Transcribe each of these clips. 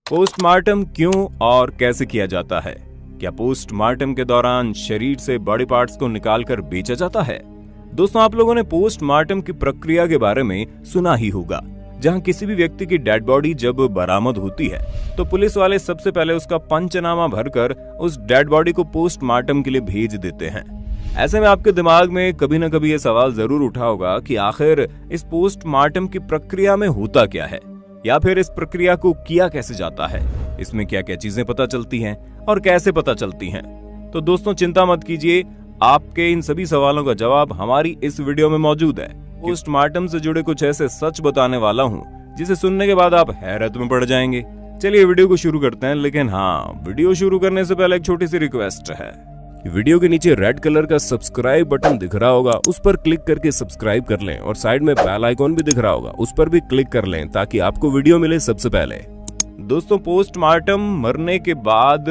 Postmortem क्यों और कैसे किया जाता है? क्या पोस्टमार्टम के दौरान शरीर से बॉडी पार्ट्स को निकालकर बेचा जाता है? दोस्तों, आप लोगों ने पोस्टमार्टम की प्रक्रिया के बारे में सुना ही होगा, जहां किसी भी व्यक्ति की डेड बॉडी जब बरामद होती है तो पुलिस वाले सबसे पहले उसका पंचनामा भरकर उस डेड बॉडी को पोस्टमार्टम के लिए भेज देते हैं। ऐसे में आपके दिमाग में कभी न कभी यह सवाल जरूर उठा होगा कि आखिर इस पोस्टमार्टम की प्रक्रिया में होता क्या है, या फिर इस प्रक्रिया को किया कैसे जाता है, इसमें क्या क्या चीजें पता चलती हैं और कैसे पता चलती हैं। तो दोस्तों, चिंता मत कीजिए, आपके इन सभी सवालों का जवाब हमारी इस वीडियो में मौजूद है। पोस्टमार्टम से जुड़े कुछ ऐसे सच बताने वाला हूँ जिसे सुनने के बाद आप हैरत में पड़ जाएंगे। चलिए वीडियो को शुरू करते हैं, लेकिन हाँ, वीडियो शुरू करने से पहले एक छोटी सी रिक्वेस्ट है। वीडियो के नीचे रेड कलर का सब्सक्राइब बटन दिख रहा होगा, उस पर क्लिक करके सब्सक्राइब कर लें और साइड में बेल आइकॉन भी दिख रहा होगा, उस पर भी क्लिक कर लें ताकि आपको वीडियो मिले सबसे पहले। दोस्तों, पोस्टमार्टम मरने के बाद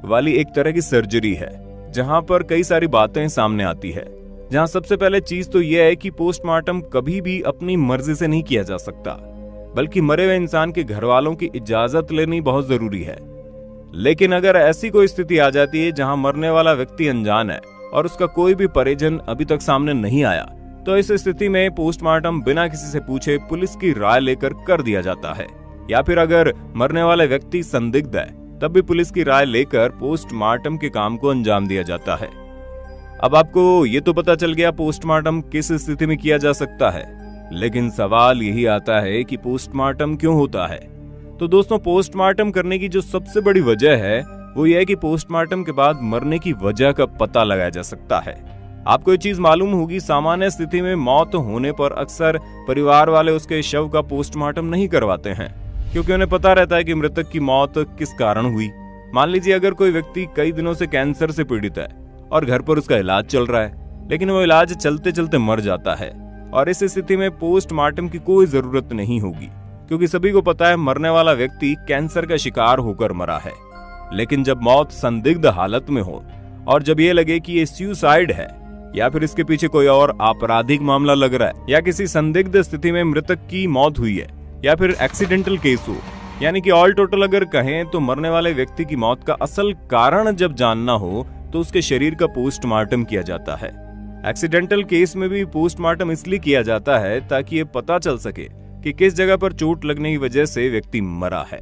वाली एक तरह की सर्जरी है जहां पर कई सारी बातें सामने आती है। जहां सबसे पहले चीज तो यह है कि पोस्टमार्टम कभी भी अपनी मर्जी से नहीं किया जा सकता, बल्कि मरे हुए इंसान के घर वालों की इजाजत लेनी बहुत जरूरी है। लेकिन अगर ऐसी कोई स्थिति आ जाती है जहां मरने वाला व्यक्ति अनजान है और उसका कोई भी परिजन अभी तक सामने नहीं आया, तो इस स्थिति में पोस्टमार्टम बिना किसी से पूछे पुलिस की राय लेकर कर दिया जाता है। या फिर अगर मरने वाला व्यक्ति संदिग्ध है, तब भी पुलिस की राय लेकर पोस्टमार्टम के काम को अंजाम दिया जाता है। अब आपको ये तो पता चल गया पोस्टमार्टम किस स्थिति में किया जा सकता है, लेकिन सवाल यही आता है कि पोस्टमार्टम क्यों होता है। तो दोस्तों, पोस्टमार्टम करने की जो सबसे बड़ी वजह है वो ये है कि पोस्टमार्टम के बाद मरने की वजह का पता लगाया जा सकता है। आपको ये चीज मालूम होगी, सामान्य स्थिति में मौत होने पर अक्सर परिवार वाले उसके शव का पोस्टमार्टम नहीं करवाते हैं, क्योंकि उन्हें पता रहता है कि मृतक की मौत किस कारण हुई। मान लीजिए अगर कोई व्यक्ति कई दिनों से कैंसर से पीड़ित है और घर पर उसका इलाज चल रहा है, लेकिन वो इलाज चलते चलते मर जाता है, और इस स्थिति में पोस्टमार्टम की कोई जरूरत नहीं होगी, क्योंकि सभी को पता है मरने वाला व्यक्ति कैंसर का शिकार होकर मरा है। लेकिन जब मौत संदिग्ध हालत में हो और जब ये लगे कि ये सुसाइड है या फिर इसके पीछे कोई और आपराधिक मामला लग रहा है, या किसी संदिग्ध स्थिति में मृतक की मौत हुई है, या फिर एक्सीडेंटल केस हो, यानी कि ऑल टोटल अगर कहें तो मरने वाले व्यक्ति की मौत का असल कारण जब जानना हो तो उसके शरीर का पोस्टमार्टम किया जाता है। एक्सीडेंटल केस में भी पोस्टमार्टम इसलिए किया जाता है ताकि ये पता चल सके कि किस जगह पर चोट लगने की वजह से व्यक्ति मरा है।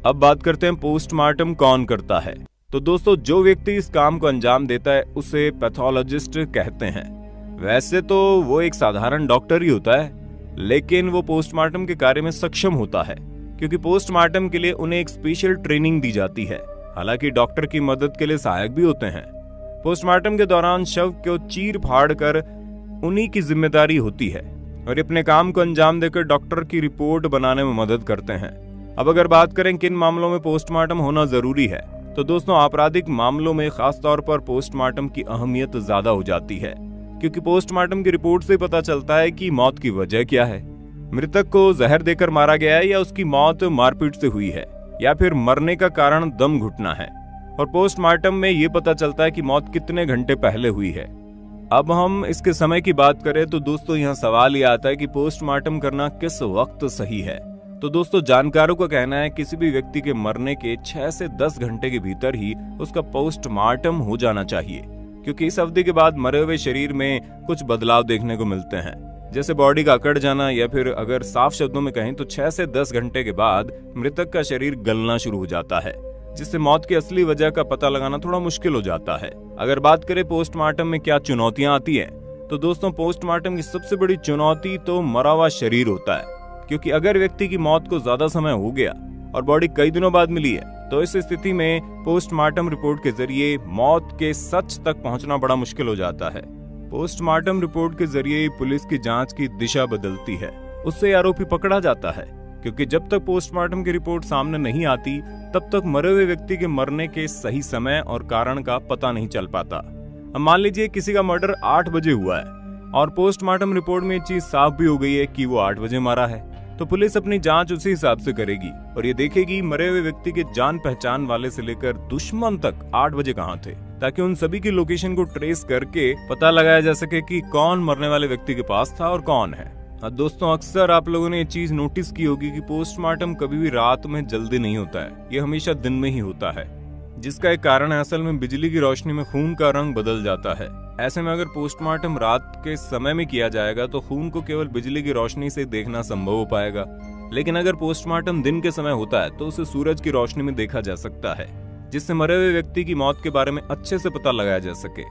अब बात करते हैं पोस्टमार्टम कौन करता है। तो दोस्तों, जो व्यक्ति इस काम को अंजाम देता है उसे पैथोलॉजिस्ट कहते हैं। वैसे तो वो एक साधारण डॉक्टर ही होता है, लेकिन वो पोस्टमार्टम के कार्य में सक्षम होता है, क्योंकि पोस्टमार्टम के लिए उन्हें एक स्पेशल ट्रेनिंग दी जाती है। हालांकि डॉक्टर की मदद के लिए सहायक भी होते हैं। पोस्टमार्टम के दौरान शव को चीर फाड़ कर उन्हीं की जिम्मेदारी होती है और अपने काम को अंजाम देकर डॉक्टर की रिपोर्ट बनाने में मदद करते हैं। अब अगर बात करें किन मामलों में पोस्टमार्टम होना जरूरी है, तो दोस्तों, आपराधिक मामलों में खास तौर पर पोस्टमार्टम की अहमियत ज्यादा हो जाती है, क्योंकि पोस्टमार्टम की रिपोर्ट से पता चलता है कि मौत की वजह क्या है। मृतक को जहर देकर मारा गया है, या उसकी मौत मारपीट से हुई है, या फिर मरने का कारण दम घुटना है। और पोस्टमार्टम में ये पता चलता है कि मौत कितने घंटे पहले हुई है। अब हम इसके समय की बात करें तो दोस्तों, यहाँ सवाल ये आता है कि पोस्टमार्टम करना किस वक्त सही है। तो दोस्तों, जानकारों का कहना है किसी भी व्यक्ति के मरने के 6 से 10 घंटे के भीतर ही उसका पोस्टमार्टम हो जाना चाहिए, क्योंकि इस अवधि के बाद मरे हुए शरीर में कुछ बदलाव देखने को मिलते हैं, जैसे बॉडी का अकड़ जाना, या फिर अगर साफ शब्दों में कहें तो 6 से 10 घंटे के बाद मृतक का शरीर गलना शुरू हो जाता है, जिससे मौत की असली वजह का पता लगाना थोड़ा मुश्किल हो जाता है। अगर बात करें पोस्टमार्टम में क्या चुनौतियां आती हैं, तो दोस्तों, पोस्टमार्टम की सबसे बड़ी चुनौती तो मरा हुआ शरीर होता है, क्योंकि अगर व्यक्ति की मौत को ज्यादा समय हो गया और बॉडी कई दिनों बाद मिली है, तो इस स्थिति में पोस्टमार्टम रिपोर्ट के जरिए मौत के सच तक पहुंचना बड़ा मुश्किल हो जाता है। पोस्टमार्टम रिपोर्ट के जरिए पुलिस की जांच की दिशा बदलती है, उससे आरोपी पकड़ा जाता है, क्योंकि जब तक पोस्टमार्टम की रिपोर्ट सामने नहीं आती तब तक मरे हुए व्यक्ति के मरने के सही समय और कारण का पता नहीं चल पाता। अब मान लीजिए किसी का मर्डर 8 बजे हुआ है और पोस्टमार्टम रिपोर्ट में ये चीज साफ भी हो गई है कि वो 8 बजे मरा है, तो पुलिस अपनी जांच उसी हिसाब से करेगी और ये देखेगी मरे हुए व्यक्ति के जान पहचान वाले से लेकर दुश्मन तक 8 बजे कहाँ थे, ताकि उन सभी की लोकेशन को ट्रेस करके पता लगाया जा सके कि कौन मरने वाले व्यक्ति के पास था और कौन है। दोस्तों, अक्सर आप लोगों ने ये चीज नोटिस की होगी कि पोस्टमार्टम कभी भी रात में जल्दी नहीं होता है, ये हमेशा दिन में ही होता है। जिसका एक कारण है असल में बिजली की रोशनी में खून का रंग बदल जाता है। ऐसे में अगर पोस्टमार्टम रात के समय में किया जाएगा तो खून को केवल बिजली की रोशनी से देखना संभव हो पाएगा, लेकिन अगर पोस्टमार्टम दिन के समय होता है तो उसे सूरज की रोशनी में देखा जा सकता है, जिससे मरे हुए व्यक्ति की मौत के बारे में अच्छे से पता लगाया जा सके।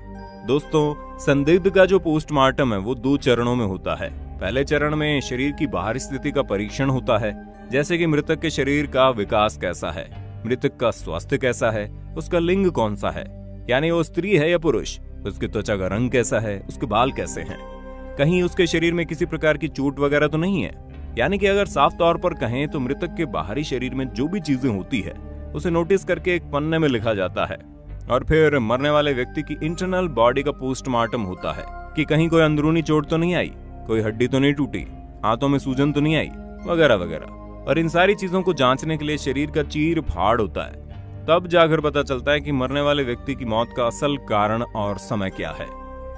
दोस्तों, संदिग्ध का जो पोस्टमार्टम है वो 2 चरणों में होता है। पहले चरण में शरीर की बाहरी स्थिति का परीक्षण होता है, जैसे कि मृतक के शरीर का विकास कैसा है, मृतक का स्वास्थ्य कैसा है, उसका लिंग कौन सा है, यानी वो स्त्री है या पुरुष, उसकी त्वचा का रंग कैसा है, उसके बाल कैसे हैं, कहीं उसके शरीर में किसी प्रकार की चोट वगैरह तो नहीं है। यानी कि अगर साफ तौर पर कहें तो मृतक के बाहरी शरीर में जो भी चीजें होती है उसे नोटिस करके एक पन्ने में लिखा जाता है। और फिर मरने वाले व्यक्ति की इंटरनल बॉडी का पोस्टमार्टम होता है कि कहीं कोई अंदरूनी चोट तो नहीं आई, कोई हड्डी तो नहीं टूटी, हाथों में सूजन तो नहीं आई, वगैरह वगैरह। और इन सारी चीजों को जांचने के लिए शरीर का चीर फाड़ होता है। तब जाकर पता चलता है कि मरने वाले व्यक्ति की मौत का असल कारण और समय क्या है।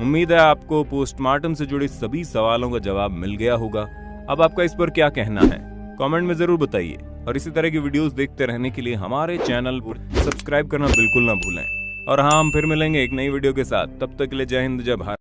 उम्मीद है आपको पोस्टमार्टम से जुड़े सभी सवालों का जवाब मिल गया होगा। अब आपका इस पर क्या कहना है, कमेंट में जरूर बताइए। और इसी तरह की वीडियोस देखते रहने के लिए हमारे चैनल को सब्सक्राइब करना बिल्कुल ना भूलें। और हाँ, हम फिर मिलेंगे एक नई वीडियो के साथ। तब तक के लिए जय हिंद, जय भारत।